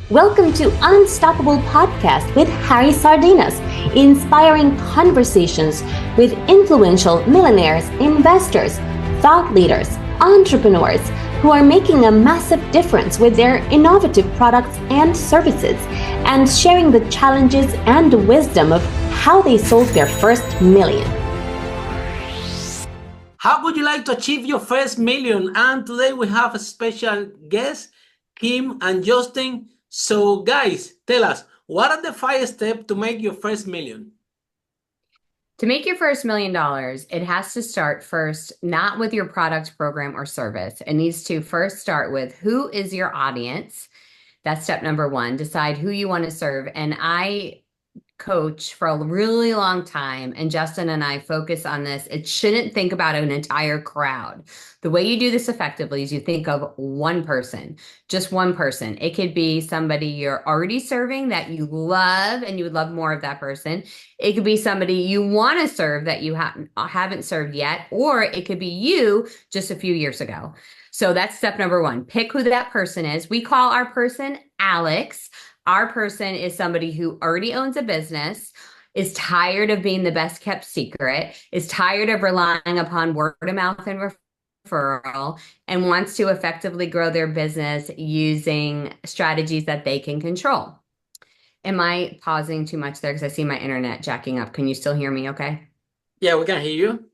Welcome to Unstoppable Podcast with Harry Sardinas, inspiring conversations with influential millionaires, investors, thought leaders, entrepreneurs who are making a massive difference with their innovative products and services, and sharing the challenges and wisdom of how they sold their first million. How would you like to achieve your first million? And today we have a special guest, Kim and Justin. So guys, tell us, what are the 5 steps to make your first million? To make your first $1 million, it has to start first, not with your product, program, or service. It needs to first start with who is your audience. That's step number 1. Decide who you want to serve. And I coach for a really long time, and Justin and I focus on this. It shouldn't think about an entire crowd. The way you do this effectively is you think of one person, just one person. It could be somebody you're already serving that you love and you would love more of that person. It could be somebody you want to serve that you haven't served yet, or it could be you just a few years ago. So that's step number 1. Pick who that person is. We call our person Alex. Our person is somebody who already owns a business, is tired of being the best kept secret, is tired of relying upon word of mouth and referral, and wants to effectively grow their business using strategies that they can control. Am I pausing too much there? Because I see my internet jacking up. Can you still hear me okay? Yeah, we can hear you.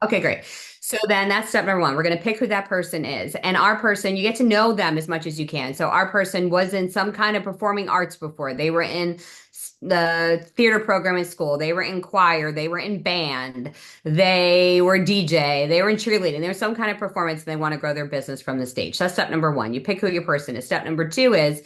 Okay, great. So then that's step number 1. We're going to pick who that person is. And our person, you get to know them as much as you can. So our person was in some kind of performing arts before. They were in the theater program in school. They were in choir. They were in band. They were DJ. They were in cheerleading. There was some kind of performance and they want to grow their business from the stage. That's step number 1. You pick who your person is. Step number 2 is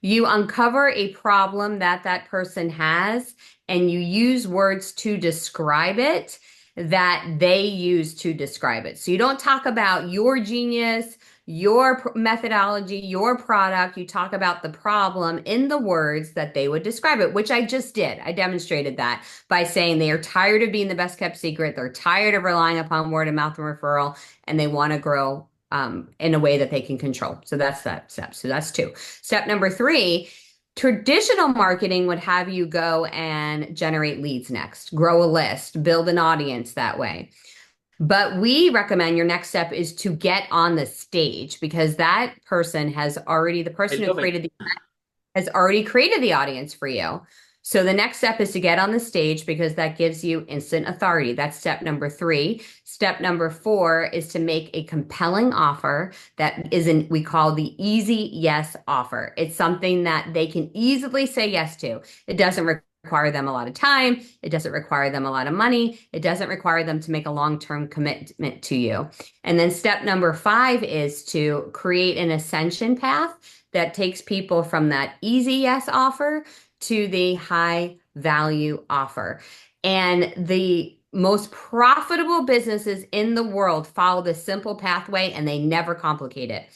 you uncover a problem that that person has and you use words to describe it that they use to describe it. So you don't talk about your genius, your methodology, your product. You talk about the problem in the words that they would describe it, which I just did. I demonstrated that by saying they are tired of being the best kept secret. They're tired of relying upon word of mouth and referral, and they want to grow in a way that they can control. So that's that step. So that's 2. Step number 3, traditional marketing would have you go and generate leads next, grow a list, build an audience that way. But we recommend your next step is to get on the stage, because that person has already, the person who created the event has already created the audience for you. So the next step is to get on the stage, because that gives you instant authority. That's step number 3. Step number 4 is to make a compelling offer that we call the easy yes offer. It's something that they can easily say yes to. It doesn't require them a lot of time. It doesn't require them a lot of money. It doesn't require them to make a long-term commitment to you. And then step number 5 is to create an ascension path that takes people from that easy yes offer to the high value offer. And the most profitable businesses in the world follow this simple pathway, and they never complicate it.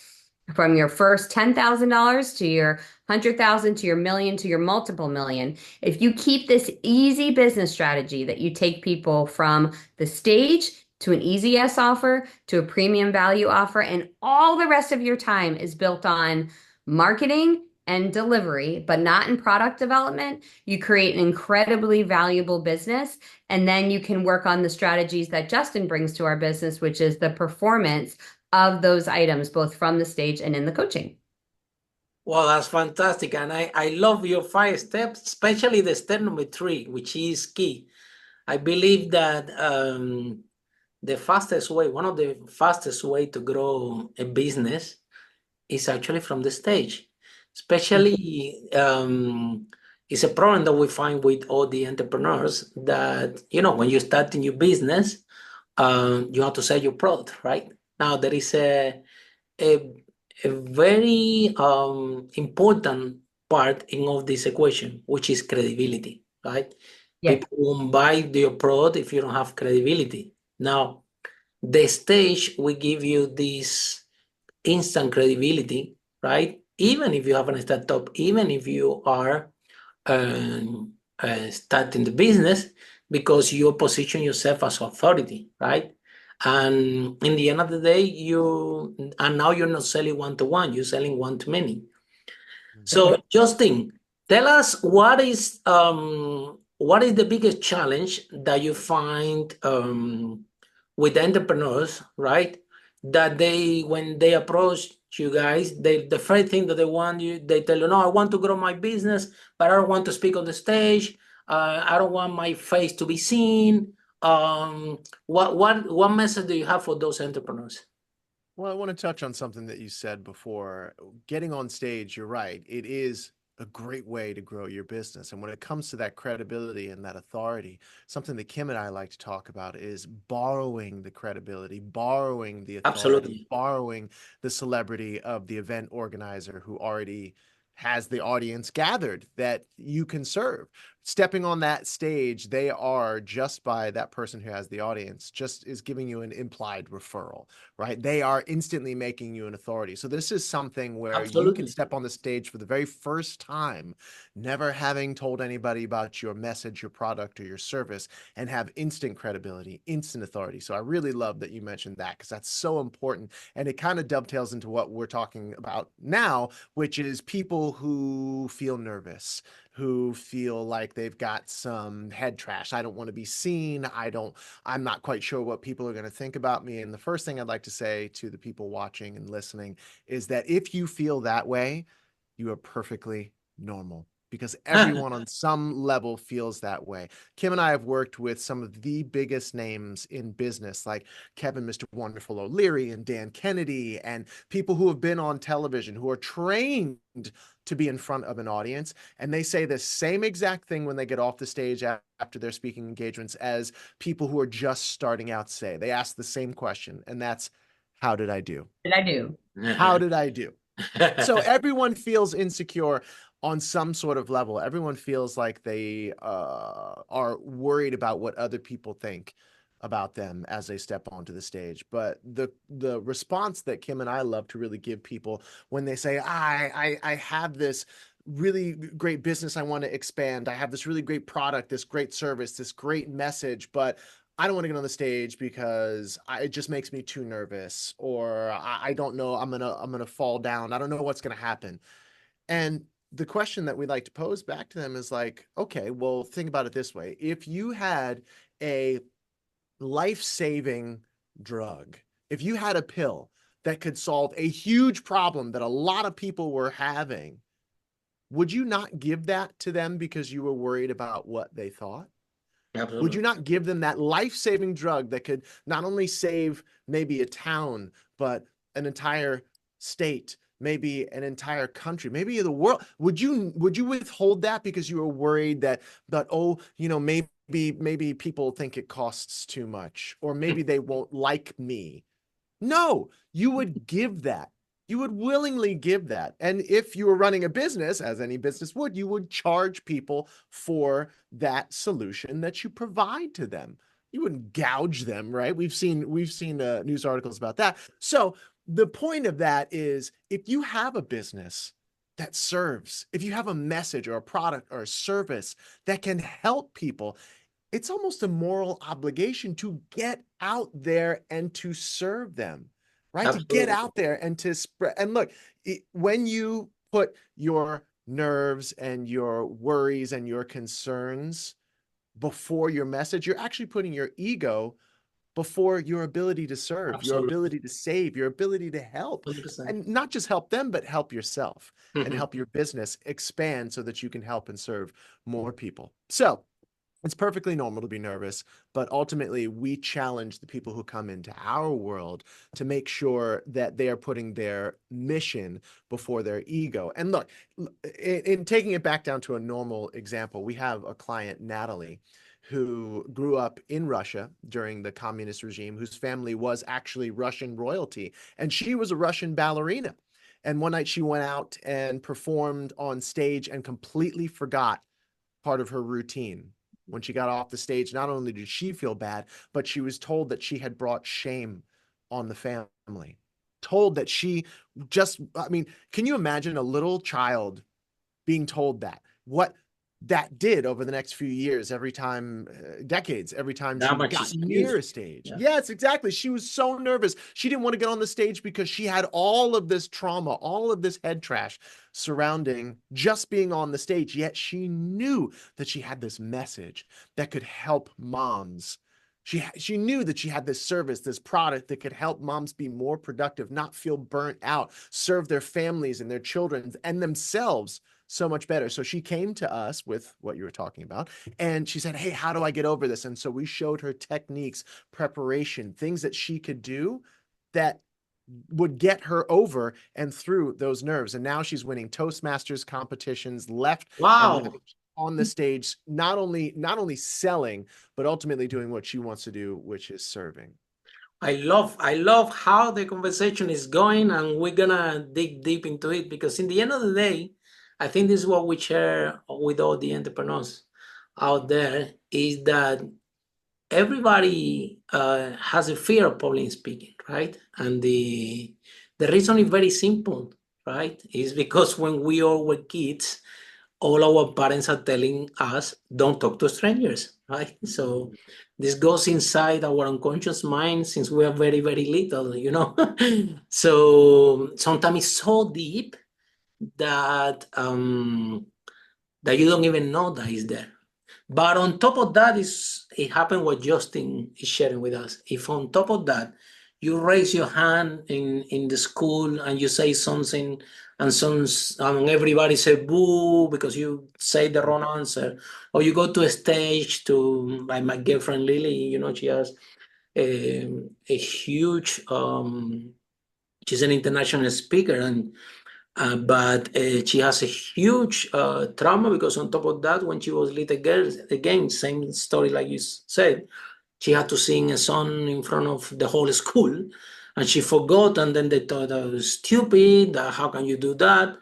From your first $10,000 to your 100,000 to your million to your multiple million. If you keep this easy business strategy that you take people from the stage to an easy yes offer to a premium value offer, and all the rest of your time is built on marketing and delivery, but not in product development, you create an incredibly valuable business. And then you can work on the strategies that Justin brings to our business, which is the performance of those items, both from the stage and in the coaching. Well, that's fantastic. And I love your 5 steps, especially the step number 3, which is key. I believe that the fastest way, one of the fastest way to grow a business is actually from the stage. Especially, it's a problem that we find with all the entrepreneurs that, when you start a new business, you have to sell your product, right? Now, there is a very important part of this equation, which is credibility, right? Yeah. People won't buy your product if you don't have credibility. Now, the stage will give you this instant credibility, right? Even if you have a startup, even if you are starting the business, because you position yourself as authority, right? And in the end of the day, now you're not selling one-to-one, you're selling one-to-many. So, Justin, tell us what is the biggest challenge that you find with entrepreneurs, right? That they, when they approach you guys, the first thing that they want you, they tell you, no, I want to grow my business, but I don't want to speak on the stage. I don't want my face to be seen. What message do you have for those entrepreneurs? Well, I want to touch on something that you said before. Getting on stage, you're right. It is a great way to grow your business. And when it comes to that credibility and that authority, something that Kim and I like to talk about is borrowing the credibility, borrowing the authority, Absolutely. borrowing the celebrity of the event organizer who already has the audience gathered that you can serve. Stepping on that stage, they are, just by that person who has the audience, just is giving you an implied referral, right? They are instantly making you an authority. So this is something where you can Absolutely. step on the stage for the very first time, never having told anybody about your message, your product, or your service, and have instant credibility, instant authority. So I really love that you mentioned that, because that's so important. And it kind of dovetails into what we're talking about now, which is people who feel nervous, who feel like they've got some head trash. I don't want to be seen. I'm not quite sure what people are going to think about me. And the first thing I'd like to say to the people watching and listening is that if you feel that way, you are perfectly normal, because everyone on some level feels that way. Kim and I have worked with some of the biggest names in business, like Kevin, Mr. Wonderful O'Leary, and Dan Kennedy, and people who have been on television, who are trained to be in front of an audience. And they say the same exact thing when they get off the stage after their speaking engagements as people who are just starting out say. They ask the same question, and that's, how did I do? Did I do? How did I do? So everyone feels insecure on some sort of level. Everyone feels like they are worried about what other people think about them as they step onto the stage. But the response that Kim and I love to really give people when they say, I have this really great business I want to expand, I have this really great product, this great service, this great message, but I don't want to get on the stage because it just makes me too nervous, or I don't know, I'm gonna fall down, I don't know what's gonna happen. And the question that we like to pose back to them is like, okay, well, think about it this way. If you had a life-saving drug, if you had a pill that could solve a huge problem that a lot of people were having, would you not give that to them because you were worried about what they thought? Absolutely. Would you not give them that life-saving drug that could not only save maybe a town, but an entire state, maybe an entire country, maybe the world? Would you withhold that because you were worried that oh, maybe people think it costs too much, or maybe they won't like me? No, you would give that. You would willingly give that. And if you were running a business, as any business would, you would charge people for that solution that you provide to them. You wouldn't gouge them, right? We've seen news articles about that. So the point of that is, if you have a business that serves, if you have a message or a product or a service that can help people, it's almost a moral obligation to get out there and to serve them, right? Absolutely. To get out there and to spread. And look, when you put your nerves and your worries and your concerns before your message, you're actually putting your ego before your ability to serve, Absolutely. your ability to save, your ability to help, 100%. and not just help them, but help yourself and Mhm. help your business expand so that you can help and serve more people. So it's perfectly normal to be nervous, but ultimately we challenge the people who come into our world to make sure that they are putting their mission before their ego. And look, in taking it back down to a normal example, we have a client, Natalie, who grew up in Russia during the communist regime, whose family was actually Russian royalty, and she was a Russian ballerina. And one night she went out and performed on stage and completely forgot part of her routine. When she got off the stage, not only did she feel bad, but she was told that she had brought shame on the family. Told that can you imagine a little child being told that? What that did over the next few years, every time, decades, every time That she much got is near huge. a stage. Yeah. Yes, exactly. She was so nervous. She didn't want to get on the stage because she had all of this trauma, all of this head trash surrounding just being on the stage. Yet she knew that she had this message that could help moms. She knew that she had this service, this product that could help moms be more productive, not feel burnt out, serve their families and their children and themselves so much better. So she came to us with what you were talking about, and she said, hey, how do I get over this? And so we showed her techniques, preparation, things that she could do that would get her over and through those nerves. And now she's winning Toastmasters competitions left and right Wow. on the stage, not only selling, but ultimately doing what she wants to do, which is serving. I love how the conversation is going, and we're gonna dig deep into it, because in the end of the day, I think this is what we share with all the entrepreneurs out there, is that everybody has a fear of public speaking, right? And the reason is very simple, right? Is because when we all were kids, all our parents are telling us, don't talk to strangers, right? So this goes inside our unconscious mind since we are very, very little, you know? So sometimes it's so deep that that you don't even know that it's there. But on top of that, it happened what Justin is sharing with us. If on top of that, you raise your hand in the school and you say something, and everybody say boo because you say the wrong answer, or you go to a stage to, like my girlfriend Lily, you know, she has a huge, she's an international speaker, and but she has a huge trauma, because on top of that, when she was little girl, again, same story like you said, she had to sing a song in front of the whole school, and she forgot, and then they thought I was stupid, how can you do that?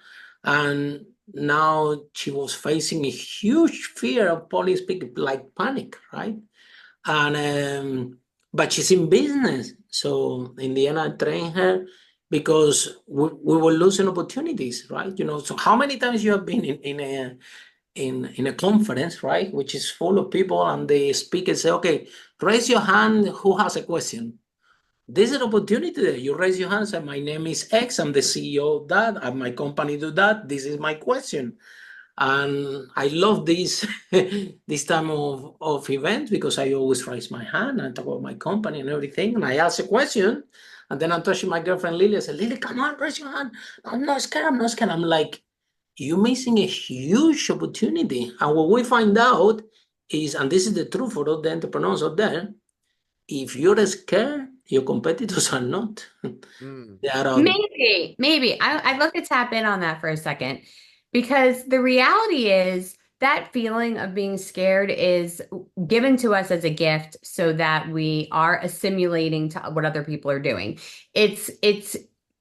And now she was facing a huge fear of public speaking, like panic, right? And but she's in business, so in the end I trained her, because we were losing opportunities, right? You know, so how many times you have been in a conference, right, which is full of people, and the speaker say, okay, raise your hand who has a question. This is an opportunity there. You raise your hand and say, my name is X, I'm the CEO of that, and my company do that, this is my question. And I love this this time of event, because I always raise my hand and talk about my company and everything. And I ask a question, and then I'm touching my girlfriend Lily. I said, Lily, come on, raise your hand. I'm not scared. I'm not scared. I'm like, you're missing a huge opportunity. And what we find out is, and this is the truth for all the entrepreneurs out there, if you're scared, your competitors are not. They are out there. Maybe. I'd love to tap in on that for a second, because the reality is that feeling of being scared is given to us as a gift so that we are assimilating to what other people are doing.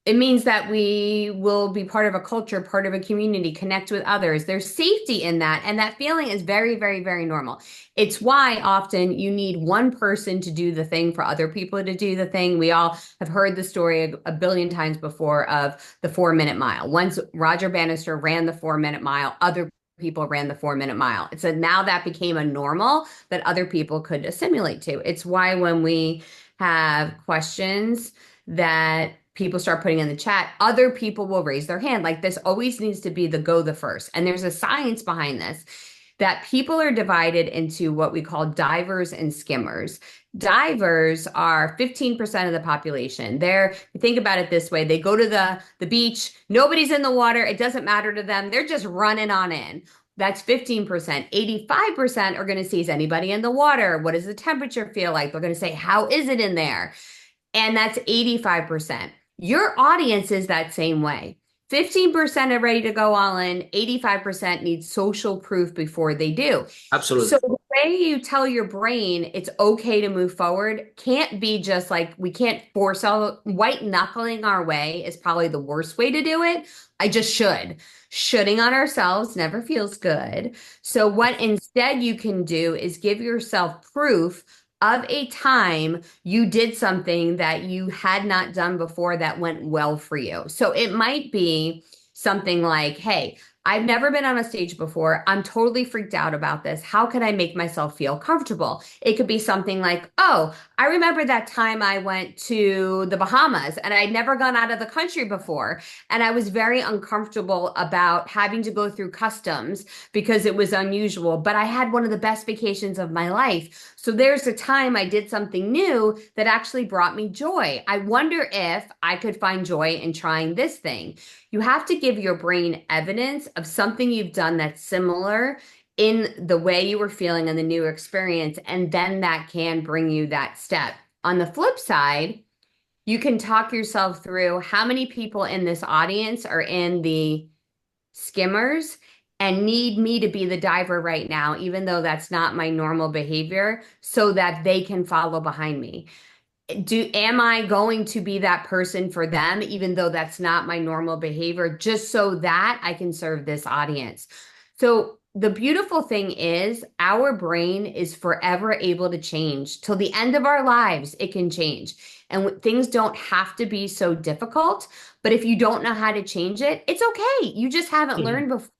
It means that we will be part of a culture, part of a community, connect with others. There's safety in that. And that feeling is very, very, very normal. It's why often you need one person to do the thing for other people to do the thing. We all have heard the story a billion times before of the 4-minute mile. Once Roger Bannister ran the 4-minute mile, other people ran the 4-minute mile. So now that became a normal that other people could assimilate to. It's why when we have questions that people start putting in the chat, other people will raise their hand. Like, this always needs to be the first. And there's a science behind this, that people are divided into what we call divers and skimmers. Divers are 15% of the population. Think about it this way. They go to the beach, nobody's in the water, it doesn't matter to them. They're just running on in. That's 15%. 85% are going to see, is anybody in the water? What does the temperature feel like? They're going to say, how is it in there? And that's 85%. Your audience is that same way. 15% are ready to go all in. 85% need social proof before they do. Absolutely. So the way you tell your brain it's okay to move forward can't be just like, we can't force white knuckling our way is probably the worst way to do it. I just should. Shoulding on ourselves never feels good. So what instead you can do is give yourself proof of a time you did something that you had not done before that went well for you. So it might be something like, hey, I've never been on a stage before. I'm totally freaked out about this. How can I make myself feel comfortable? It could be something like, oh, I remember that time I went to the Bahamas and I'd never gone out of the country before. And I was very uncomfortable about having to go through customs because it was unusual, but I had one of the best vacations of my life. So there's a time I did something new that actually brought me joy. I wonder if I could find joy in trying this thing. You have to give your brain evidence of something you've done that's similar in the way you were feeling in the new experience, and then that can bring you that step. On the flip side, you can talk yourself through how many people in this audience are in the skimmers and need me to be the diver right now, even though that's not my normal behavior, so that they can follow behind me. Am I going to be that person for them, even though that's not my normal behavior, just so that I can serve this audience? So the beautiful thing is our brain is forever able to change. Till the end of our lives, it can change. And things don't have to be so difficult. But if you don't know how to change it, it's okay. You just haven't learned before.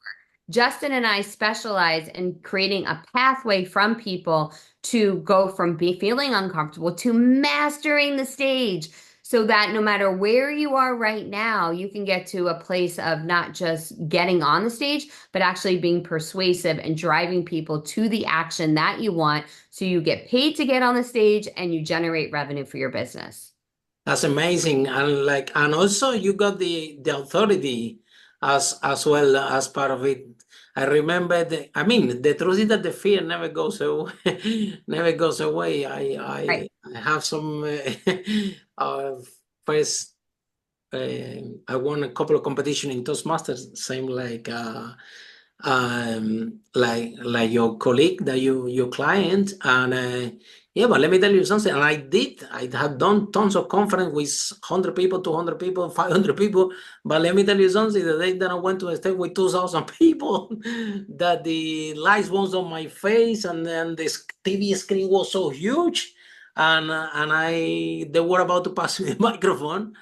Justin and I specialize in creating a pathway from people to go from feeling uncomfortable to mastering the stage, so that no matter where you are right now, you can get to a place of not just getting on the stage, but actually being persuasive and driving people to the action that you want. So you get paid to get on the stage and you generate revenue for your business. That's amazing. And also you got the authority as well as part of it. I remember the truth is that the fear never goes away. Never goes away. Right. I have some first I won a couple of competition in Toastmasters, same like your colleague, your client, and yeah, but let me tell you something. And I had done tons of conference with 100 people, 200 people, 500 people. But let me tell you something. The day that I went to a stage with 2,000 people, that the lights was on my face, and then the TV screen was so huge, and they were about to pass me the microphone.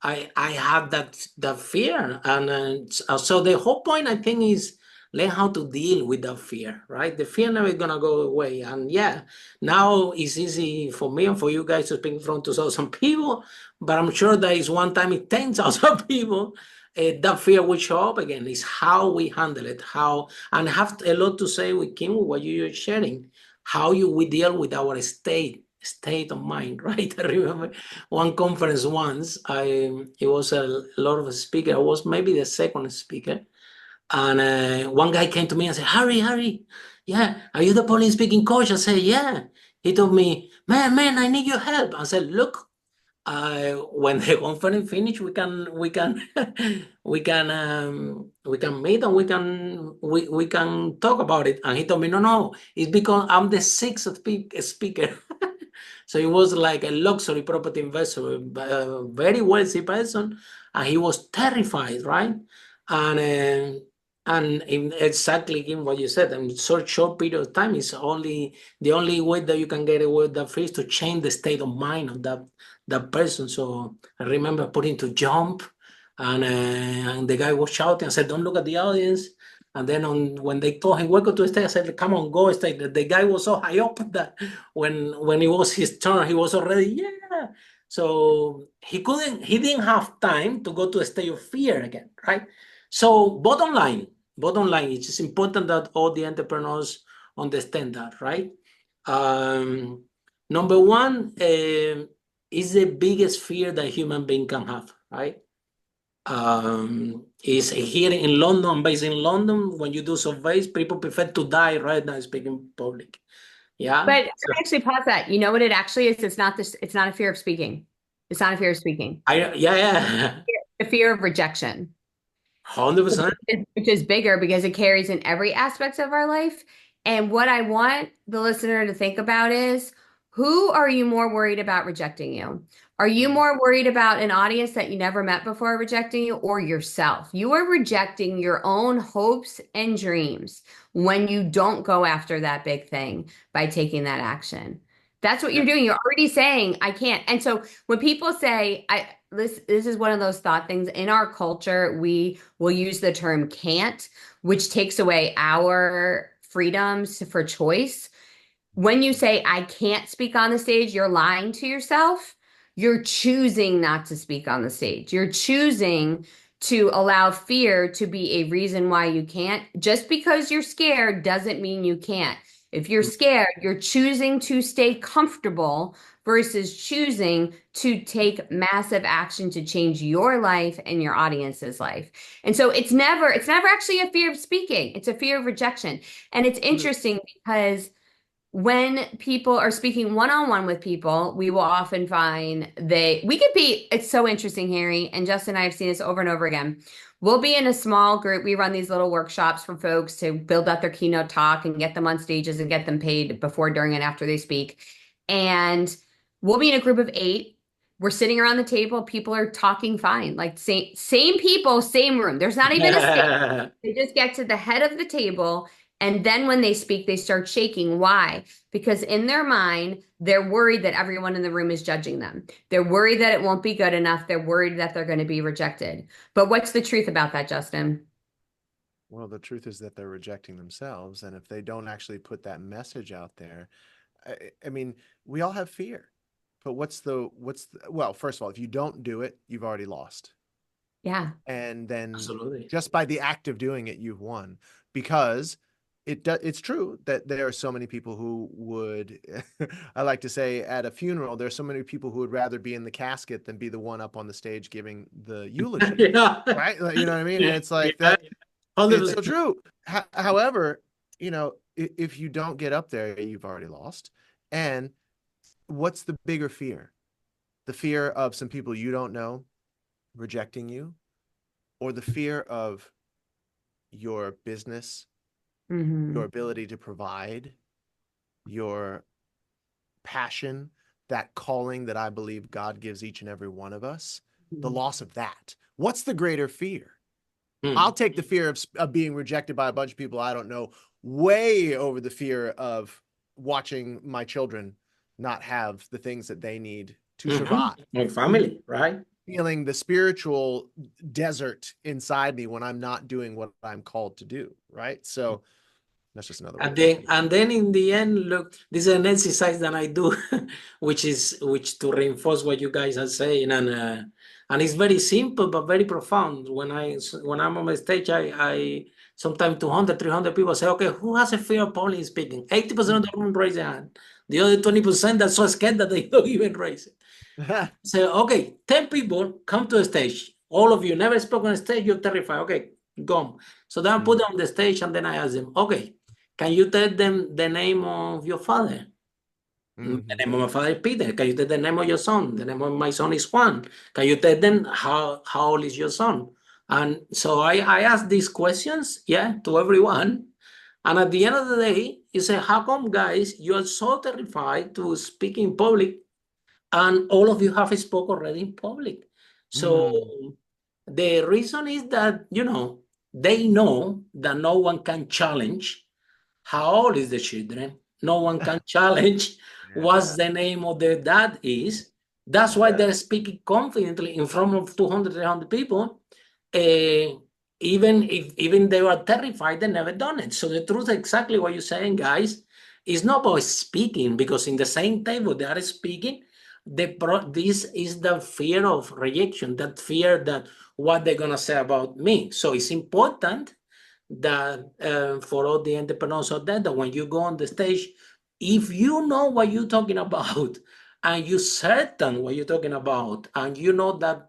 I had that fear, and so the whole point, I think, is learn how to deal with that fear, right? The fear never gonna go away. And yeah, now it's easy for me and for you guys to speak in front of 2,000 people, but I'm sure that is one time it 10,000 people, that fear will show up again. It's how we handle it, and I have a lot to say with Kim, with what you're sharing, how we deal with our state of mind, right? I remember one conference once, it was a lot of speaker. I was maybe the second speaker. And one guy came to me and said, Harry, yeah, are you the Polish speaking coach? I said, yeah. He told me, man, I need your help. I said, look, when the conference finish, we can we can meet and we can talk about it. And he told me, no, it's because I'm the sixth speaker. So he was like a luxury property investor, a very wealthy person, and he was terrified, right? And exactly in what you said, in short period of time, is the only way that you can get away with that fear is to change the state of mind of that person. So I remember putting to jump, and the guy was shouting. I said, "Don't look at the audience." And then when they told him welcome to the stage, I said, "Come on, go stage." The guy was so high up that when it was his turn, he was already yeah. So he didn't have time to go to a state of fear again, right? So bottom line, it is important that all the entrepreneurs understand that, right? Number one is the biggest fear that human being can have, right? Is here in London, based in London, when you do surveys, people prefer to die right now speaking public. Yeah. But I actually pause that. You know what it actually is? It's not a fear of speaking. It's not a fear of speaking. Yeah. The fear of rejection. 100%. Which is bigger because it carries in every aspect of our life. And what I want the listener to think about is, who are you more worried about rejecting you? Are you more worried about an audience that you never met before rejecting you, or yourself? You are rejecting your own hopes and dreams when you don't go after that big thing by taking that action. That's what you're doing. You're already saying, I can't. And so when people say, this is one of those thought things in our culture, we will use the term can't, which takes away our freedoms for choice. When you say, I can't speak on the stage, you're lying to yourself. You're choosing not to speak on the stage. You're choosing to allow fear to be a reason why you can't. Just because you're scared doesn't mean you can't. If you're scared, you're choosing to stay comfortable versus choosing to take massive action to change your life and your audience's life. And so it's never actually a fear of speaking. It's a fear of rejection. And it's interesting because when people are speaking one-on-one with people, we will often find it's so interesting, Harry, and Justin and I have seen this over and over again. We'll be in a small group. We run these little workshops for folks to build out their keynote talk and get them on stages and get them paid before, during, and after they speak. And we'll be in a group of 8. We're sitting around the table. People are talking fine, like same people, same room. There's not even a stage. They just get to the head of the table. And then when they speak, they start shaking. Why? Because in their mind, they're worried that everyone in the room is judging them. They're worried that it won't be good enough. They're worried that they're going to be rejected. But what's the truth about that, Justin? Well, the truth is that they're rejecting themselves. And if they don't actually put that message out there, I mean, we all have fear. But well, first of all, if you don't do it, you've already lost. Yeah. And then Absolutely. just by the act of doing it, you've won. Because it's true that there are so many people who would, I like to say at a funeral, there's so many people who would rather be in the casket than be the one up on the stage giving the eulogy. Yeah. Right? You know what I mean? And it's like Yeah. that. It's so true. However, if you don't get up there, you've already lost. And what's the bigger fear? The fear of some people you don't know rejecting you, or the fear of your business, your ability to provide, your passion, that calling that I believe God gives each and every one of us, the loss of that. What's the greater fear? I'll take the fear of being rejected by a bunch of people I don't know way over the fear of watching my children not have the things that they need to survive. My family, right? Feeling the spiritual desert inside me when I'm not doing what I'm called to do, right? So that's just another way. And then in the end, look, this is an exercise that I do, which to reinforce what you guys are saying, and it's very simple but very profound. When I'm on the stage, I sometimes 200, 300 people say, okay, who has a fear of public speaking? 80% of the room raise their hand. The other 20% that's so scared that they don't even raise it. So, okay, 10 people come to the stage. All of you never spoke on stage, you're terrified. Okay, go. So then I put them on the stage and then I ask them, okay, can you tell them the name of your father? The name of my father is Peter. Can you tell the name of your son? The name of my son is Juan. Can you tell them how old is your son? And so I ask these questions, to everyone. And at the end of the day, you say, how come, guys, you are so terrified to speak in public and all of you have spoke already in public? So the reason is that, they know that no one can challenge how old is the children. No one can challenge what's the name of their dad is. That's why they're speaking confidently in front of 200, 300 people. Even they were terrified, they never done it. So the truth, exactly what you're saying, guys, is not about speaking, because in the same table they are speaking. This is the fear of rejection, that fear that what they're gonna say about me. So it's important that for all the entrepreneurs out there, that when you go on the stage, if you know what you're talking about and you're certain what you're talking about, and you know that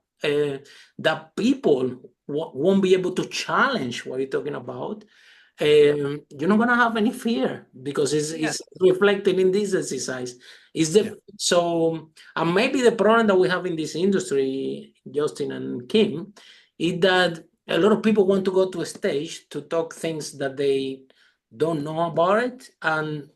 that people won't be able to challenge what you're talking about, you're not gonna have any fear, because it's reflected in this exercise. So, and maybe the problem that we have in this industry, Justin and Kim, is that a lot of people want to go to a stage to talk things that they don't know about it, and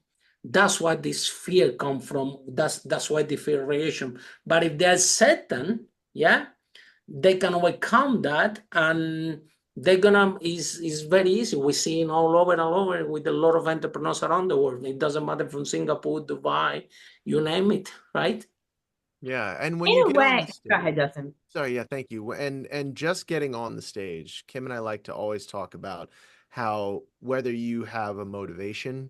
that's why this fear come from. That's why the fear of reaction. But if they're certain, they can overcome that, and they're gonna is very easy. We're seeing all over and all over with a lot of entrepreneurs around the world. It doesn't matter from Singapore, Dubai, you name it, right? Yeah, and when In you a get on the way, go stage, ahead, Justin. sorry, yeah, thank you. And just getting on the stage, Kim and I like to always talk about how whether you have a motivation,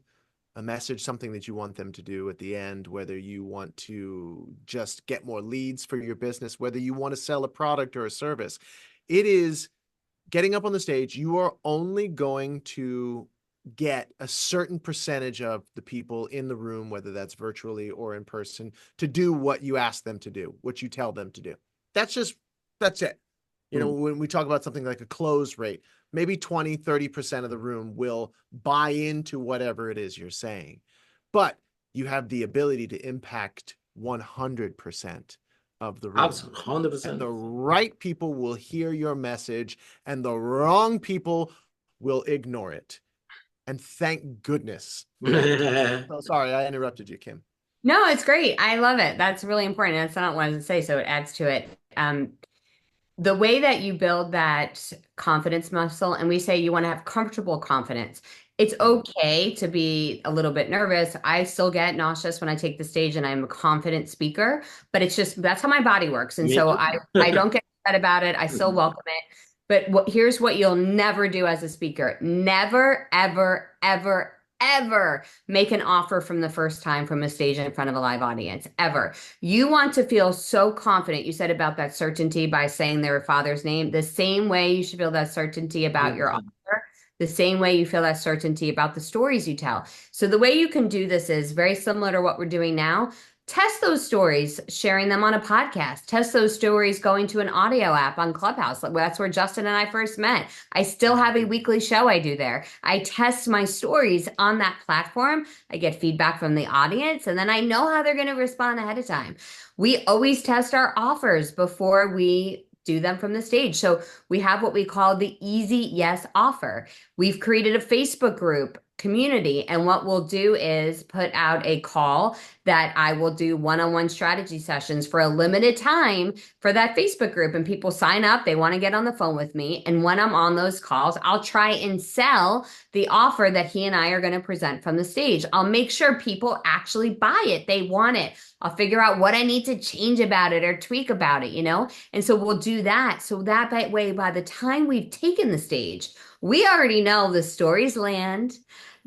a message, something that you want them to do at the end, whether you want to just get more leads for your business, whether you want to sell a product or a service, it is getting up on the stage, you are only going to get a certain percentage of the people in the room, whether that's virtually or in person, to do what you ask them to do, what you tell them to do. That's it. You know, when we talk about something like a close rate, maybe 20, 30% of the room will buy into whatever it is you're saying. But you have the ability to impact 100% of the room. Absolutely, 100%. And the right people will hear your message and the wrong people will ignore it. And thank goodness. Oh, sorry, I interrupted you, Kim. No, it's great. I love it. That's really important. That's not what I was going to say, so it adds to it. The way that you build that confidence muscle, and we say you want to have comfortable confidence. It's okay to be a little bit nervous. I still get nauseous when I take the stage and I'm a confident speaker, but it's just that's how my body works. And Me so too. I don't get upset about it. I still welcome it. But here's what you'll never do as a speaker. Never, ever, ever, ever make an offer from the first time from a stage in front of a live audience, ever. You want to feel so confident. You said about that certainty by saying their father's name. The same way you should feel that certainty about your offer, the same way you feel that certainty about the stories you tell. So the way you can do this is very similar to what we're doing now. Test those stories, sharing them on a podcast. Test those stories going to an audio app on Clubhouse. That's where Justin and I first met. I still have a weekly show I do there. I test my stories on that platform. I get feedback from the audience, and then I know how they're going to respond ahead of time. We always test our offers before we do them from the stage. So we have what we call the Easy Yes offer. We've created a Facebook group community, and what we'll do is put out a call that I will do one-on-one strategy sessions for a limited time for that Facebook group, and people sign up, they want to get on the phone with me, and when I'm on those calls, I'll try and sell the offer that he and I are going to present from the stage. I'll make sure people actually buy it, they want it. I'll figure out what I need to change about it or tweak about it, and so we'll do that, so that way by the time we've taken the stage, we already know the stories land,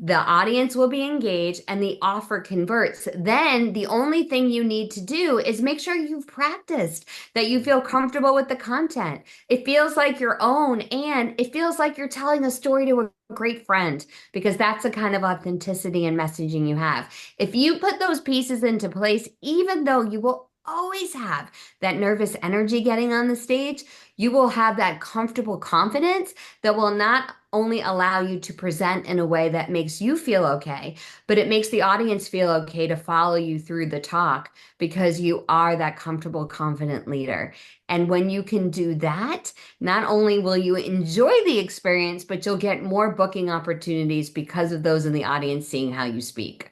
the audience will be engaged, and the offer converts. Then the only thing you need to do is make sure you've practiced, that you feel comfortable with the content. It feels like your own, and it feels like you're telling a story to a great friend, because that's the kind of authenticity and messaging you have. If you put those pieces into place, even though you will always have that nervous energy getting on the stage, you will have that comfortable confidence that will not only allow you to present in a way that makes you feel okay, but it makes the audience feel okay to follow you through the talk because you are that comfortable, confident leader. And when you can do that, not only will you enjoy the experience, but you'll get more booking opportunities because of those in the audience seeing how you speak.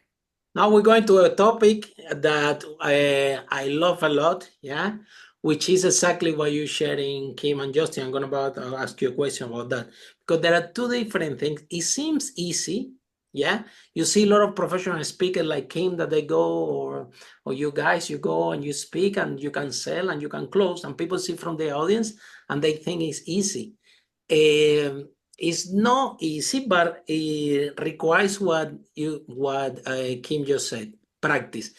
Now we're going to a topic that I love a lot, yeah, which is exactly what you're sharing, Kim and Justin. I'm going to ask you a question about that, because there are two different things. It seems easy, yeah. You see a lot of professional speakers like Kim that they go, or you guys, you go and you speak and you can sell and you can close, and people see from the audience and they think it's easy. It's not easy, but it requires what Kim just said, practice.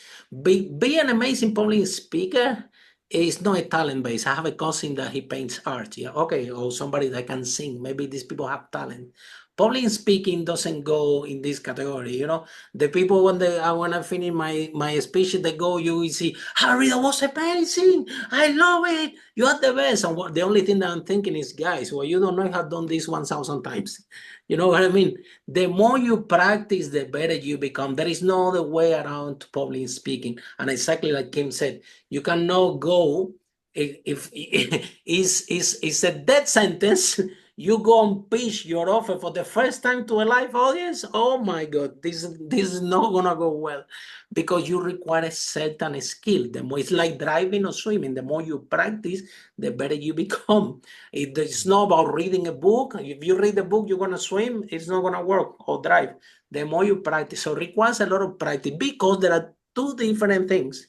Be an amazing public speaker is not a talent base. I have a cousin that he paints art, yeah, okay, or somebody that can sing. Maybe these people have talent. Public speaking doesn't go in this category, The people when I finish my speech, they go, you will see, Harry, that was amazing. I love it. You are the best. And the only thing that I'm thinking is, guys, well, you don't know, I have done this 1,000 times. You know what I mean? The more you practice, the better you become. There is no other way around public speaking. And exactly like Kim said, you cannot go if it's a death sentence. you go and pitch your offer for the first time to a live audience, oh my God, this is not gonna go well, because you require a certain skill. The more, it's like driving or swimming. The more you practice, the better you become. It's not about reading a book. If you read a book, you're gonna swim, it's not gonna work, or drive. The more you practice, so it requires a lot of practice, because there are two different things.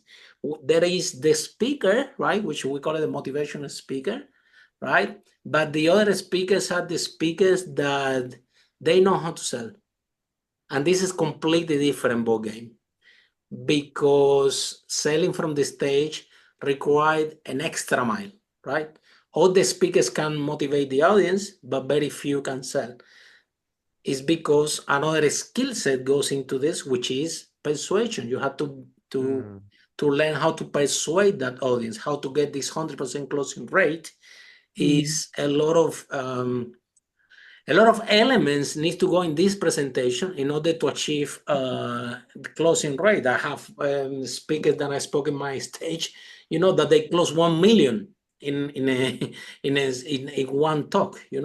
There is the speaker, right, which we call it the motivational speaker, right? But the other speakers are the speakers that they know how to sell. And this is completely different ball game, because selling from the stage required an extra mile, right? All the speakers can motivate the audience, but very few can sell. It's because another skill set goes into this, which is persuasion. You have to learn how to persuade that audience, how to get this 100% closing rate. Is a lot of elements need to go in this presentation in order to achieve the closing rate. I have speakers that I spoke in my stage, that they close 1 million in one talk, in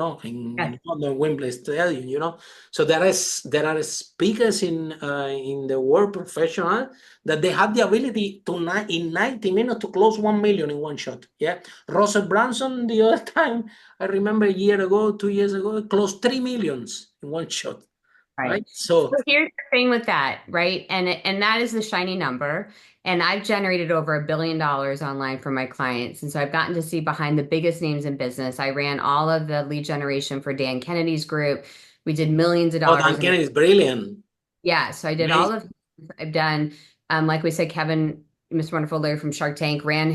Wembley Stadium, So there are speakers in the world professional that they have the ability to in 90 minutes to close 1 million in one shot. Yeah, Russell Brunson the other time, I remember a year ago, 2 years ago, closed 3 millions in one shot. Right. So here's the thing with that, right? And that is the shiny number. And I've generated over $1 billion online for my clients. And so I've gotten to see behind the biggest names in business. I ran all of the lead generation for Dan Kennedy's group. We did millions of dollars. Dan Kennedy's brilliant. Yeah. So I did all of, I've done, like we said, Kevin, Mr. Wonderful Larry from Shark Tank ran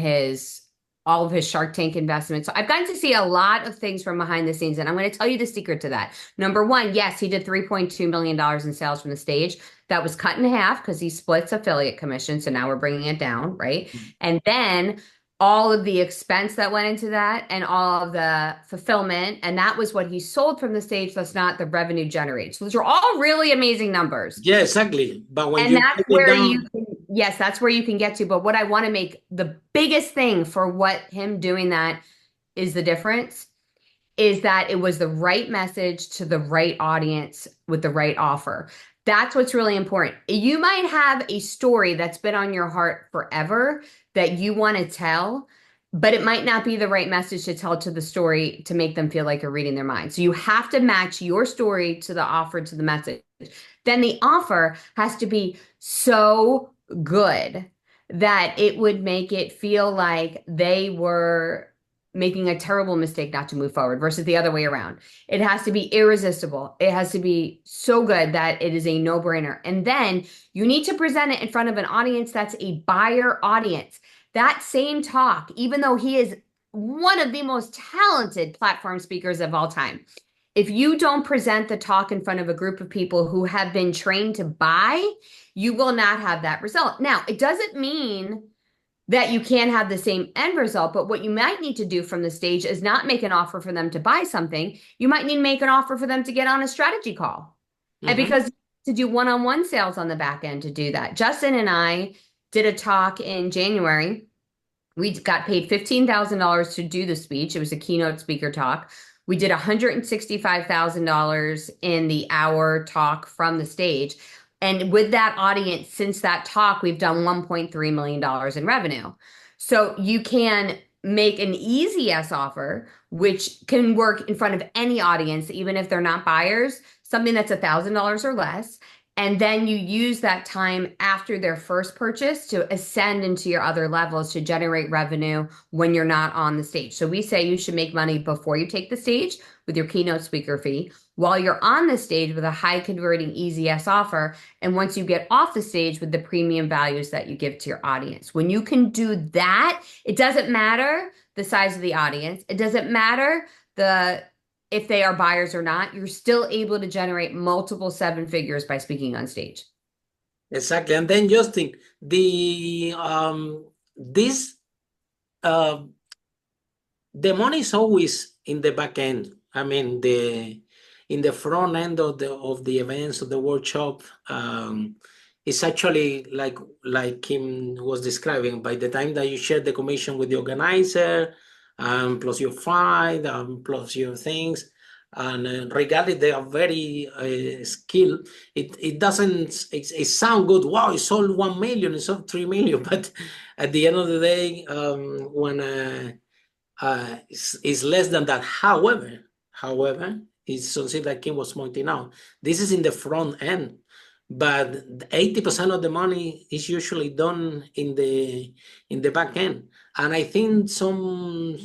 all of his Shark Tank investments. So I've gotten to see a lot of things from behind the scenes, and I'm going to tell you the secret to that. Number one, yes, he did $3.2 million in sales from the stage. That was cut in half because he splits affiliate commission. So now we're bringing it down, right? And then all of the expense that went into that and all of the fulfillment, and that was what he sold from the stage. That's not the revenue generated. So those are all really amazing numbers. Yeah, exactly. But when that's where you can, yes, that's where you can get to. But what I want to make the biggest thing for what him doing that is the difference is that it was the right message to the right audience with the right offer. That's what's really important. You might have a story that's been on your heart forever that you want to tell, but it might not be the right message to tell to the story to make them feel like you're reading their mind. So you have to match your story to the offer, to the message. Then the offer has to be so good that it would make it feel like they were making a terrible mistake not to move forward versus the other way around. It has to be irresistible. It has to be so good that it is a no-brainer. And then you need to present it in front of an audience that's a buyer audience. That same talk, even though he is one of the most talented platform speakers of all time, if you don't present the talk in front of a group of people who have been trained to buy, you will not have that result. Now, it doesn't mean that you can't have the same end result, but what you might need to do from the stage is not make an offer for them to buy something. You might need to make an offer for them to get on a strategy call. And because to do one-on-one sales on the back end to do that. Justin and I did a talk in January. We got paid $15,000 to do the speech. It was a keynote speaker talk. We did $165,000 in the hour talk from the stage. And with that audience, since that talk, we've done $1.3 million in revenue. So you can make an easy yes offer, which can work in front of any audience, even if they're not buyers, something that's $1,000 or less. And then you use that time after their first purchase to ascend into your other levels to generate revenue when you're not on the stage. So we say you should make money before you take the stage with your keynote speaker fee, while you're on the stage with a high converting easy yes offer, and once you get off the stage with the premium values that you give to your audience. When you can do that, it doesn't matter the size of the audience. It doesn't matter if they are buyers or not, you're still able to generate multiple seven figures by speaking on stage. Exactly. And then Justin, the money is always in the back end. I mean, in the front end of the events, of the workshop, it's actually like Kim was describing. By the time that you share the commission with the organizer, plus your fine, plus your things, And regardless, they are very skilled. It doesn't it sound good. Wow, it sold 1 million, it sold 3 million, but at the end of the day, when it's less than that. However, it's something that Kim was pointing out. This is in the front end, but 80% of the money is usually done in the back end. And I think some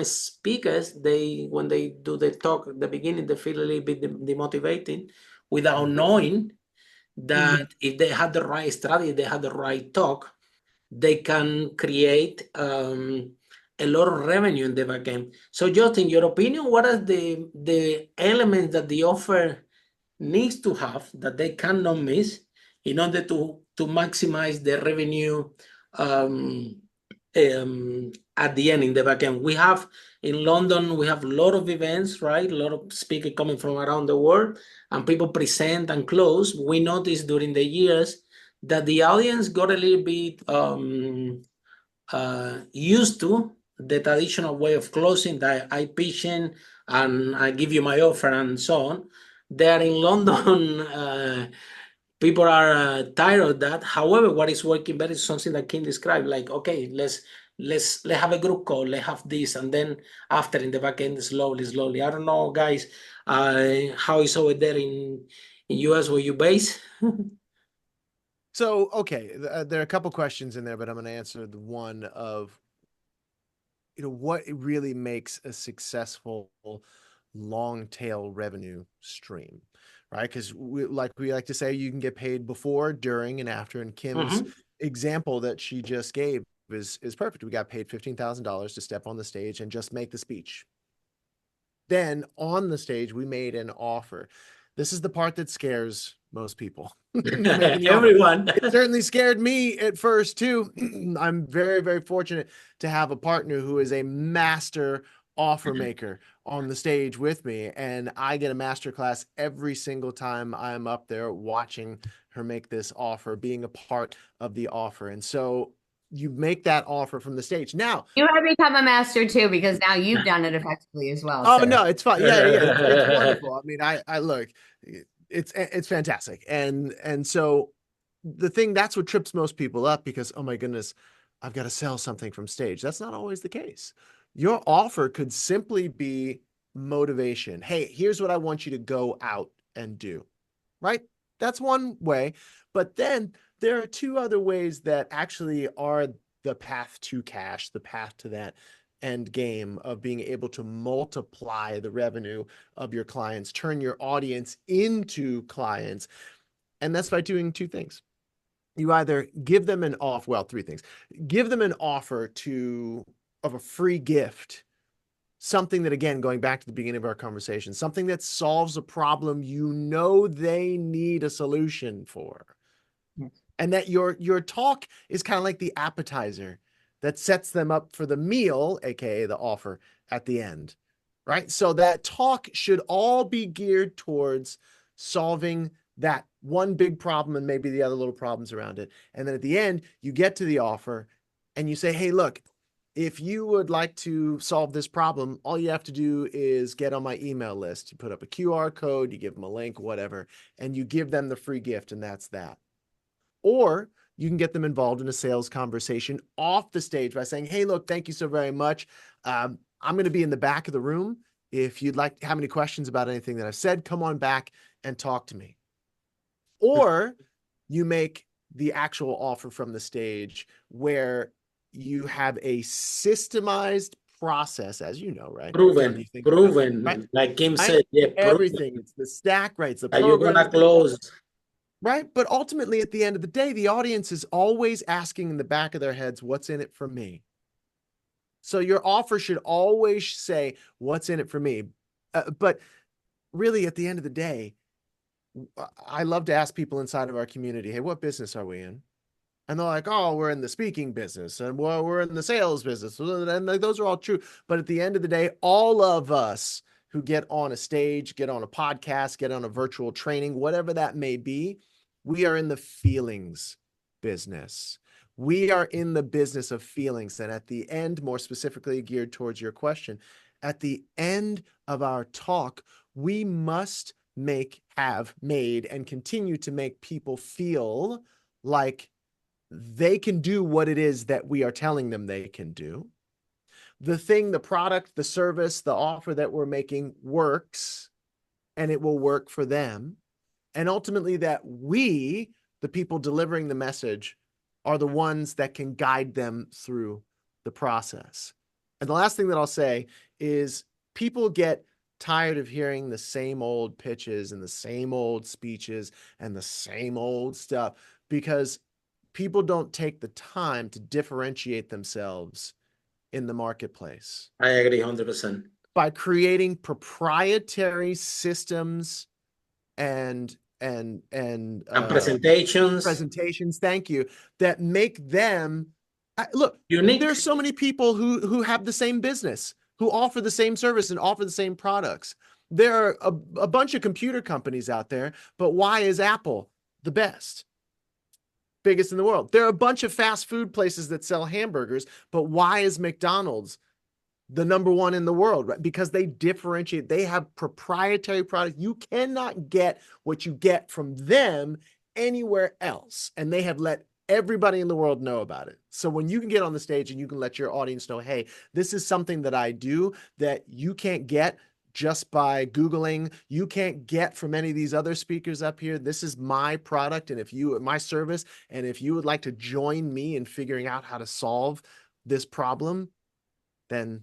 speakers, when they do the talk at the beginning, they feel a little bit demotivating without knowing that if they had the right strategy, they had the right talk, they can create a lot of revenue in the back end. So, Justin, your opinion, what are the elements that the offer needs to have that they cannot miss in order to maximize the revenue at the end in the back end? We have in London, we have a lot of events, right? A lot of speakers coming from around the world, and people present and close. We noticed during the years that the audience got a little bit used to the traditional way of closing, that I pitch in and I give you my offer and so on. There in London, people are tired of that. However, what is working better is something that Kim described, like, okay, let's have a group call, let's have this, and then after in the back end, slowly. I don't know, guys, how is over there in US where you base? So, okay, there are a couple questions in there, but I'm going to answer the one of, what really makes a successful long tail revenue stream, right? Because we like to say, you can get paid before, during, and after. And Kim's example that she just gave is perfect. We got paid $15,000 to step on the stage and just make the speech. Then on the stage, we made an offer. This is the part that scares most people. Everyone. It certainly scared me at first too. I'm very, very fortunate to have a partner who is a master offer maker on the stage with me, and I get a master class every single time I'm up there watching her make this offer, being a part of the offer. And so you make that offer from the stage. Now You have become a master too, because now you've done it effectively as well. Oh sir. no, it's fine. Yeah, it's wonderful. I mean, I look, it's fantastic. And so the thing, that's what trips most people up, because, oh my goodness, I've got to sell something from stage. That's not always the case. Your offer could simply be motivation. Hey, here's what I want you to go out and do, right? That's one way. But then there are two other ways that actually are the path to cash, the path to that end game of being able to multiply the revenue of your clients, turn your audience into clients. And that's by doing two things. You either give them an offer, well, three things. Give them an offer of a free gift, something that, again, going back to the beginning of our conversation, something that solves a problem they need a solution for. And that your talk is kind of like the appetizer that sets them up for the meal, aka the offer, at the end, right? So that talk should all be geared towards solving that one big problem and maybe the other little problems around it. And then at the end, you get to the offer and you say, hey, look, if you would like to solve this problem, all you have to do is get on my email list. You put up a QR code, you give them a link, whatever, and you give them the free gift, and that's that. Or you can get them involved in a sales conversation off the stage by saying, hey, look, thank you so very much. I'm going to be in the back of the room. If you'd like to have any questions about anything that I've said, come on back and talk to me. Or you make the actual offer from the stage where you have a systemized process, as you know, right? Proven, right? like Kim said, yeah, everything. It's the stack, right? It's the program. You're gonna close. Right. But ultimately, at the end of the day, the audience is always asking in the back of their heads, what's in it for me? So your offer should always say, what's in it for me? But really, at the end of the day, I love to ask people inside of our community, hey, what business are we in? And they're like, oh, we're in the speaking business, and well, we're in the sales business. And those are all true. But at the end of the day, all of us who get on a stage, get on a podcast, get on a virtual training, whatever that may be, we are in the feelings business. We are in the business of feelings. And at the end, more specifically geared towards your question, at the end of our talk, we must have made and continue to make people feel like they can do what it is that we are telling them they can do. The thing, the product, the service, the offer that we're making works, and it will work for them. And ultimately that we, the people delivering the message, are the ones that can guide them through the process. And the last thing that I'll say is people get tired of hearing the same old pitches and the same old speeches and the same old stuff because people don't take the time to differentiate themselves in the marketplace. I agree 100%. By creating proprietary systems and presentations, thank you, that make them look unique. There's so many people who have the same business, who offer the same service and offer the same products. There are a bunch of computer companies out there, but why is Apple the best? Biggest in the world. There are a bunch of fast food places that sell hamburgers, but why is McDonald's the number one in the world? Right? Because they differentiate. They have proprietary products. You cannot get what you get from them anywhere else. And they have let everybody in the world know about it. So when you can get on the stage and you can let your audience know, hey, this is something that I do that you can't get just by Googling, you can't get from any of these other speakers up here. This is my product and my service. And if you would like to join me in figuring out how to solve this problem, then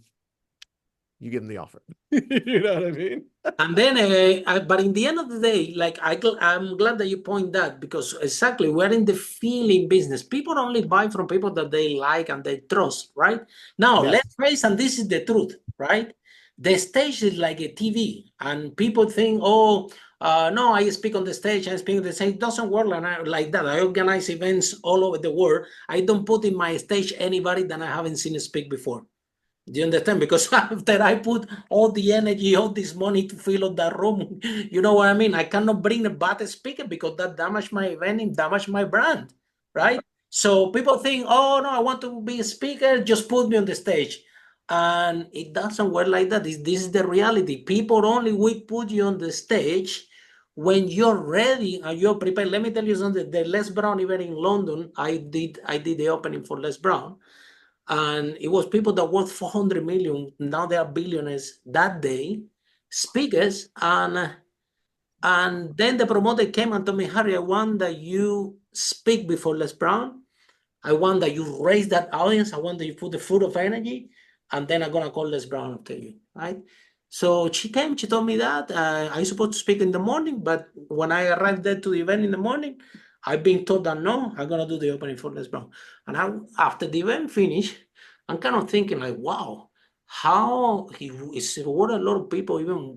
you give them the offer. You know what I mean? And then, but in the end of the day, like I'm glad that you point that, because exactly we're in the feeling business. People only buy from people that they like and they trust, right? Now, Yes. let's face, and this is the truth, right? The stage is like a TV, and people think, oh, no, I speak on the stage, I speak on the stage. It doesn't work like that. I organize events all over the world. I don't put in my stage anybody that I haven't seen speak before. Do you understand? Because after I put all the energy, all this money to fill up that room, you know what I mean? I cannot bring a bad speaker because that damaged my event and damaged my brand, right? So people think, oh, no, I want to be a speaker, just put me on the stage. And it doesn't work like that. This is the reality. People only will put you on the stage when you're ready and you're prepared. Let me tell you something. The Les Brown event in London, I did the opening for Les Brown. And it was people that worth 400 million. Now they are billionaires that day, speakers. And then the promoter came and told me, Harry, I want that you speak before Les Brown. I want that you raise that audience. I want that you put the food of energy. And then I'm going to call Les Brown after you, right? So she came, she told me that I'm supposed to speak in the morning. But when I arrived there to the event in the morning, I've been told that no, I'm going to do the opening for Les Brown. And after the event finished, I'm kind of thinking like, wow, how what a lot of people even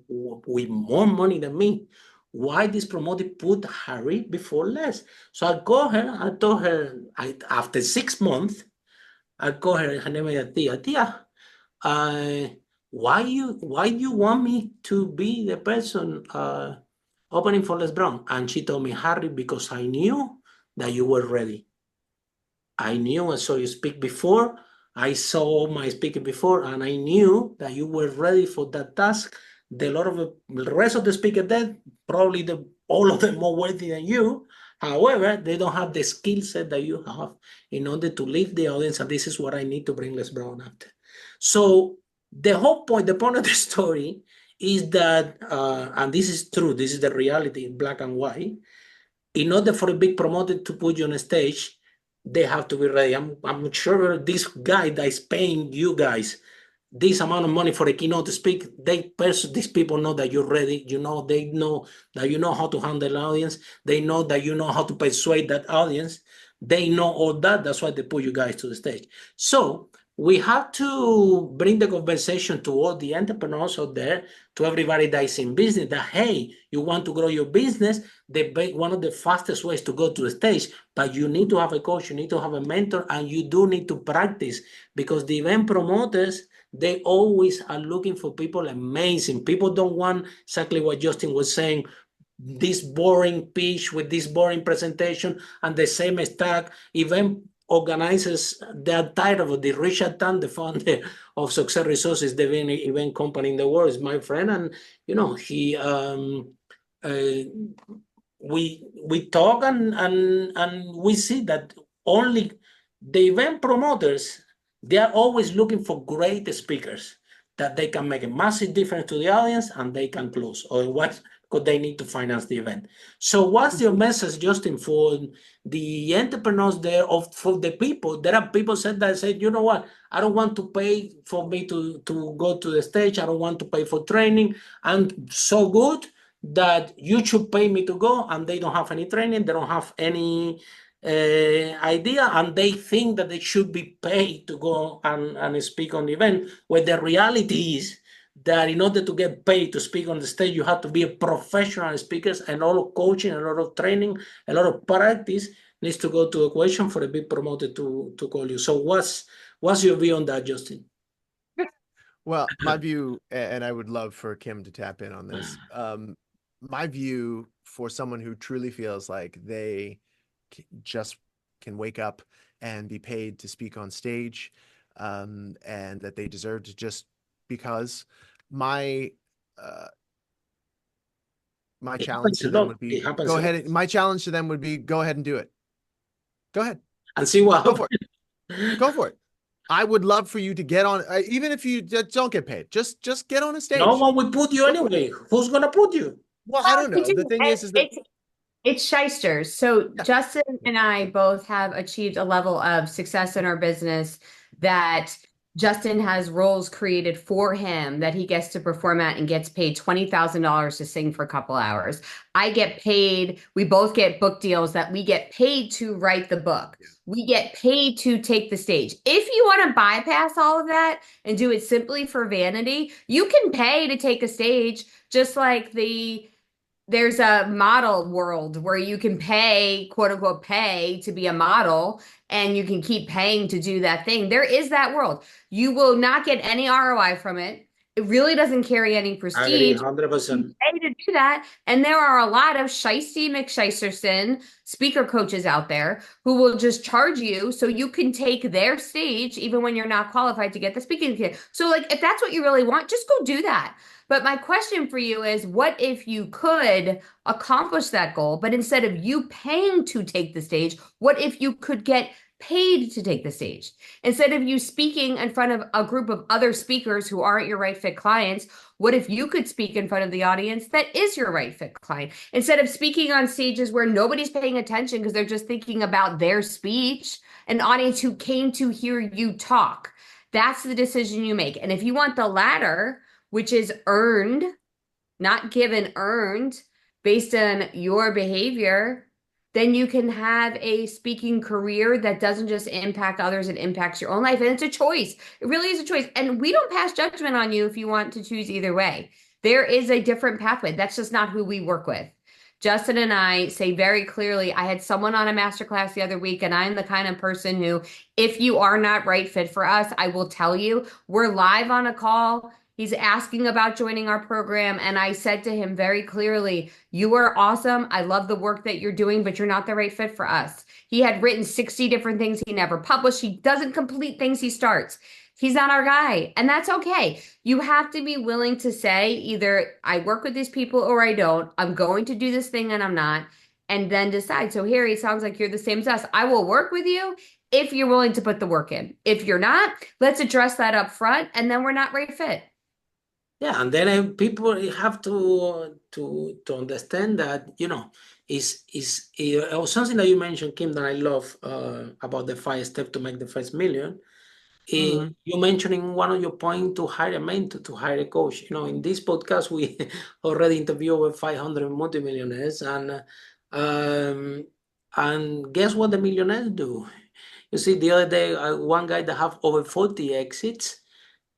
with more money than me. Why this promoter put Harry before Les? So I called her, I told her, after 6 months, I called her name is Tia. Why you want me to be the person opening for Les Brown? And she told me, Harry, because I knew that you were ready. I knew I saw you speak before. I saw my speaking before, and I knew that you were ready for that task. The rest of the speakers there, probably all of them more worthy than you. However, they don't have the skill set that you have in order to lead the audience, and this is what I need to bring Les Brown after. So the whole point, the point of the story is that, and this is true, this is the reality in black and white, in order for a big promoter to put you on a stage, they have to be ready. I'm sure this guy that is paying you guys this amount of money for a keynote to speak, these people know that you're ready. They know that you know how to handle the audience. They know that you know how to persuade that audience. They know all that. That's why they put you guys to the stage. So we have to bring the conversation to all the entrepreneurs out there, to everybody that is in business, that, hey, you want to grow your business, one of the fastest ways to go to the stage, but you need to have a coach, you need to have a mentor, and you do need to practice, because the event promoters, they always are looking for people amazing. People don't want exactly what Justin was saying, this boring pitch with this boring presentation and the same stack. Event organizes that title of the Richard Tan, the founder of Success Resources, the event company in the world, is my friend, and he we talk and we see that only the event promoters, they are always looking for great speakers that they can make a massive difference to the audience and they can close. Otherwise, because they need to finance the event. So what's your message, Justin, for the entrepreneurs there, for the people? There are people that said, you know what, I don't want to pay for me to go to the stage. I don't want to pay for training. I'm so good that you should pay me to go, and they don't have any training. They don't have any idea, and they think that they should be paid to go and speak on the event, where the reality is that in order to get paid to speak on the stage, you have to be a professional speaker, and all of coaching, a lot of training, a lot of practice needs to go to equation for a big promoter to call you. So what's your view on that, Justin? Well, my view, and I would love for Kim to tap in on this, my view for someone who truly feels like they just can wake up and be paid to speak on stage, and that they deserve to, just because my challenge to them would be, go ahead. My challenge to them would be, go ahead and do it. Go ahead and see what. Go for it. Go for it. I would love for you to get on, even if you don't get paid, just get on a stage. No one will put you anyway. Who's gonna put you? Well, I don't know. The thing is that it's shysters. So Justin and I both have achieved a level of success in our business that Justin has roles created for him that he gets to perform at and gets paid $20,000 to sing for a couple hours. I get paid. We both get book deals that we get paid to write the book. We get paid to take the stage. If you want to bypass all of that and do it simply for vanity, you can pay to take a stage, just like there's a model world where you can pay, quote unquote, pay to be a model, and you can keep paying to do that thing. There is that world. You will not get any ROI from it. It really doesn't carry any prestige. 100%. You pay to do that. And there are a lot of shysty McShysterson speaker coaches out there who will just charge you so you can take their stage even when you're not qualified to get the speaking kit. So like, if that's what you really want, just go do that. But my question for you is, what if you could accomplish that goal, but instead of you paying to take the stage, what if you could get paid to take the stage? Instead of you speaking in front of a group of other speakers who aren't your right fit clients, what if you could speak in front of the audience that is your right fit client? Instead of speaking on stages where nobody's paying attention because they're just thinking about their speech, an audience who came to hear you talk. That's the decision you make. And if you want the latter, which is earned, not given, earned based on your behavior, then you can have a speaking career that doesn't just impact others, it impacts your own life. And it's a choice. It really is a choice. And we don't pass judgment on you if you want to choose either way. There is a different pathway. That's just not who we work with. Justin and I say very clearly, I had someone on a masterclass the other week, and I'm the kind of person who, if you are not right fit for us, I will tell you. We're live on a call. He's asking about joining our program. And I said to him very clearly, you are awesome. I love the work that you're doing, but you're not the right fit for us. He had written 60 different things he never published. He doesn't complete things he starts. He's not our guy. And that's okay. You have to be willing to say either I work with these people or I don't. I'm going to do this thing and I'm not. And then decide. So Harry, it sounds like you're the same as us. I will work with you if you're willing to put the work in. If you're not, let's address that up front. And then we're not right fit. Yeah, and then people have to understand that, is something that you mentioned, Kim, that I love about the 5 steps to make the first million. You mentioned in one of your points to hire a mentor, to hire a coach. In this podcast, we already interviewed over 500 multi-millionaires, and guess what the millionaires do? You see, the other day, one guy that have over 40 exits.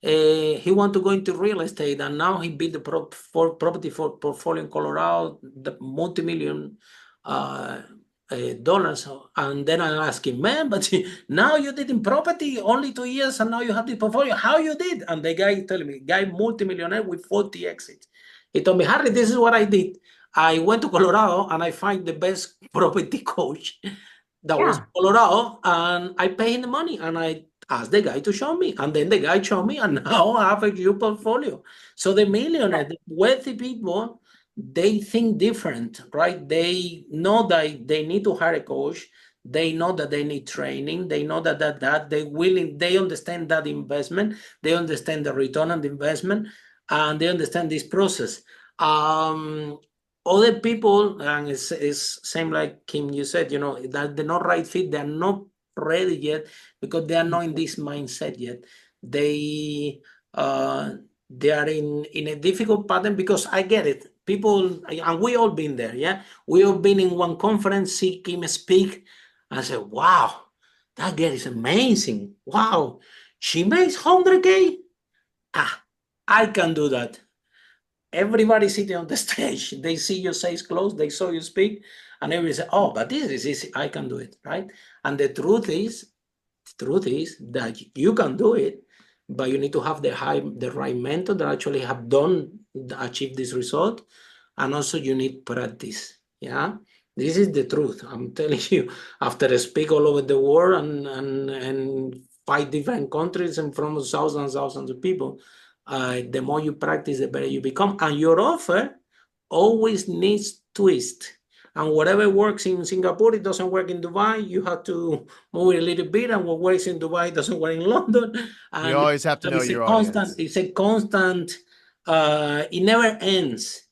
He want to go into real estate, and now he built a property portfolio in Colorado, the multi-million dollars. And then I asked him, man, but now you did in property only 2 years, and now you have the portfolio. How you did? And the guy told me, multi-millionaire with 40 exits. He told me, Harry, this is what I did. I went to Colorado and I find the best property coach that was Yeah. Colorado, and I paid him the money, and I asked the guy to show me, and then the guy showed me, and now I have a huge portfolio. So the millionaire, the wealthy people, they think different, right? They know that they need to hire a coach. They know that they need training. They know that they understand that investment. They understand the return on the investment, and they understand this process. Other people, and it's same like Kim, you said, that they're not right fit. They're not ready yet because they are not in this mindset yet. They are in a difficult pattern, because I get it. People, and we all been there, yeah. We all been in one conference, see Kim speak, and I said, wow, that girl is amazing. Wow, she makes 100K. I can do that. Everybody sitting on the stage, they see your face close, they saw you speak, and everybody say, oh, but this is easy, I can do it, right? And the truth is that you can do it, but you need to have the right mentor that actually have achieved this result, and also you need practice, yeah? This is the truth. I'm telling you, after I speak all over the world and 5 different countries and from thousands of people, the more you practice, the better you become. And your offer always needs twist. And whatever works in Singapore, it doesn't work in Dubai. You have to move it a little bit, and what works in Dubai doesn't work in London. And You always have to know your audience. It's a constant, it never ends.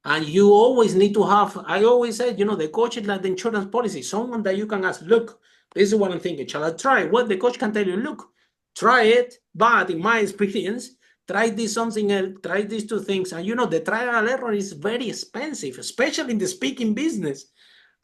And you always need to have, I always said, the coach is like the insurance policy, someone that you can ask, look, this is what I'm thinking. Shall I try? Well, the coach can tell you, look, try it. But in my experience, try this something else, try these two things. And the trial and error is very expensive, especially in the speaking business.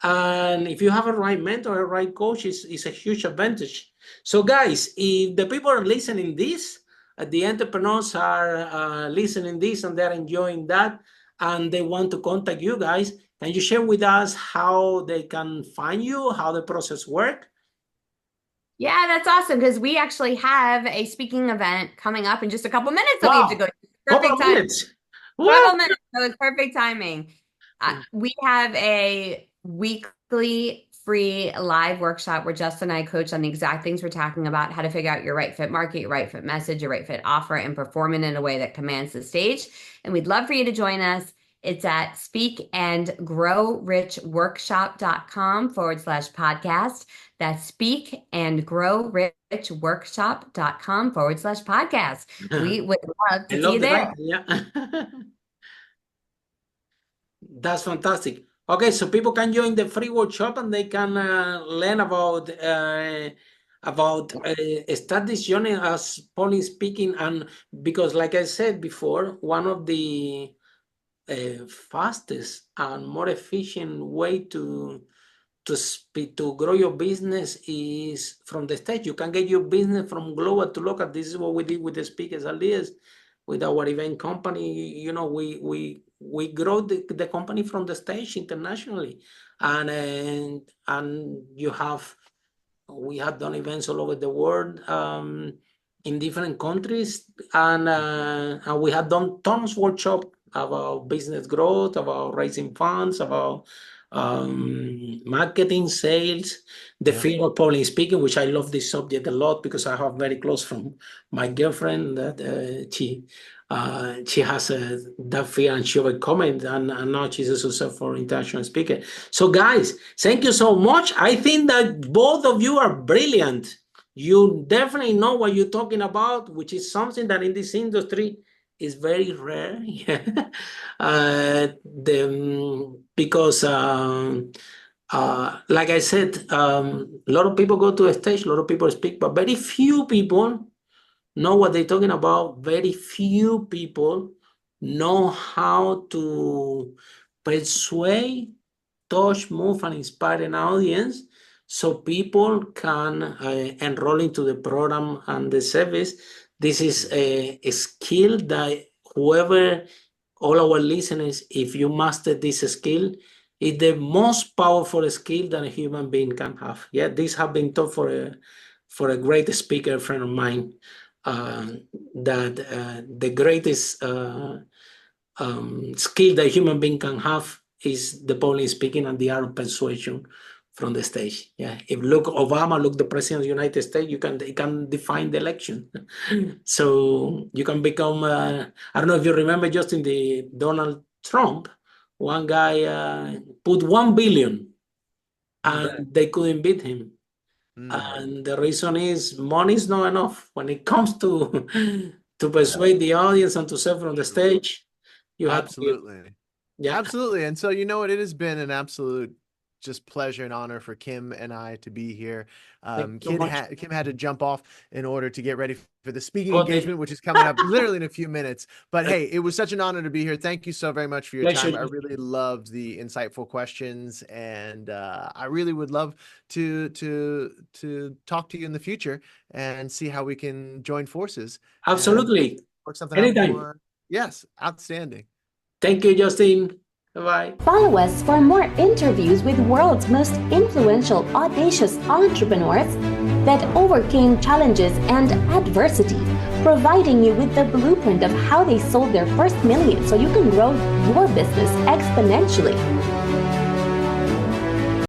And if you have a right mentor, a right coach, is a huge advantage. So guys, if the people are listening this, the entrepreneurs are listening this and they're enjoying that, and they want to contact you guys, can you share with us how they can find you, how the process works? Yeah, that's awesome, because we actually have a speaking event coming up in just a couple minutes that we have to go to. Couple minutes. Couple minutes. So it's perfect timing. We have a weekly free live workshop where Justin and I coach on the exact things we're talking about: how to figure out your right fit market, your right fit message, your right fit offer, and perform it in a way that commands the stage. And we'd love for you to join us. It's at speakandgrowrichworkshop.com/podcast. That's speakandgrowrichworkshop.com/podcast. We would love to see you there. Yeah. That's fantastic. Okay, so people can join the free workshop and they can learn about start this journey as Polish speaking. And because, like I said before, one of the fastest and more efficient way to grow your business is from the stage. You can get your business from global to local. This is what we did with the speakers ideas, with our event company. We grow the company from the stage internationally, and we have done events all over the world, in different countries, and we have done tons of workshops about business growth, about raising funds, about marketing, sales, the fear of public speaking, which I love this subject a lot because I have very close from my girlfriend that she has that fear and she overcome it, and now she's a successful international speaker. So guys, thank you so much. I think that both of you are brilliant. You definitely know what you're talking about, which is something that in this industry is very rare. Because like I said, a lot of people go to a stage, a lot of people speak, but very few people know what they're talking about. Very few people know how to persuade, touch, move, and inspire an audience so people can enroll into the program and the service. This is a skill that all our listeners, if you master this skill, is the most powerful skill that a human being can have. Yeah, this have been taught for a great speaker friend of mine, that the greatest skill that a human being can have is the public speaking and the art of persuasion from the stage. Yeah, if look Obama, look the president of the United States, you can define the election. So you can become. I don't know if you remember, Justin, the Donald Trump. One guy put 1 billion, and they couldn't beat him. And the reason is money is not enough when it comes to persuade the audience and to serve from the stage. You have to give. Absolutely. Yeah. Absolutely. And so, you know what? It has been an absolute just pleasure and honor for Kim and I to be here. Thank you so much. Kim had to jump off in order to get ready for the speaking Okay. engagement, which is coming up literally in a few minutes. But hey, it was such an honor to be here. Thank you so very much for your Pleasure. time. I really loved the insightful questions, and I really would love to talk to you in the future and see how we can join forces. and Absolutely. work something out Anytime. more. Yes, outstanding. Thank you, Justin. Bye-bye. Follow us for more interviews with world's most influential, audacious entrepreneurs that overcame challenges and adversity, providing you with the blueprint of how they sold their first million so you can grow your business exponentially.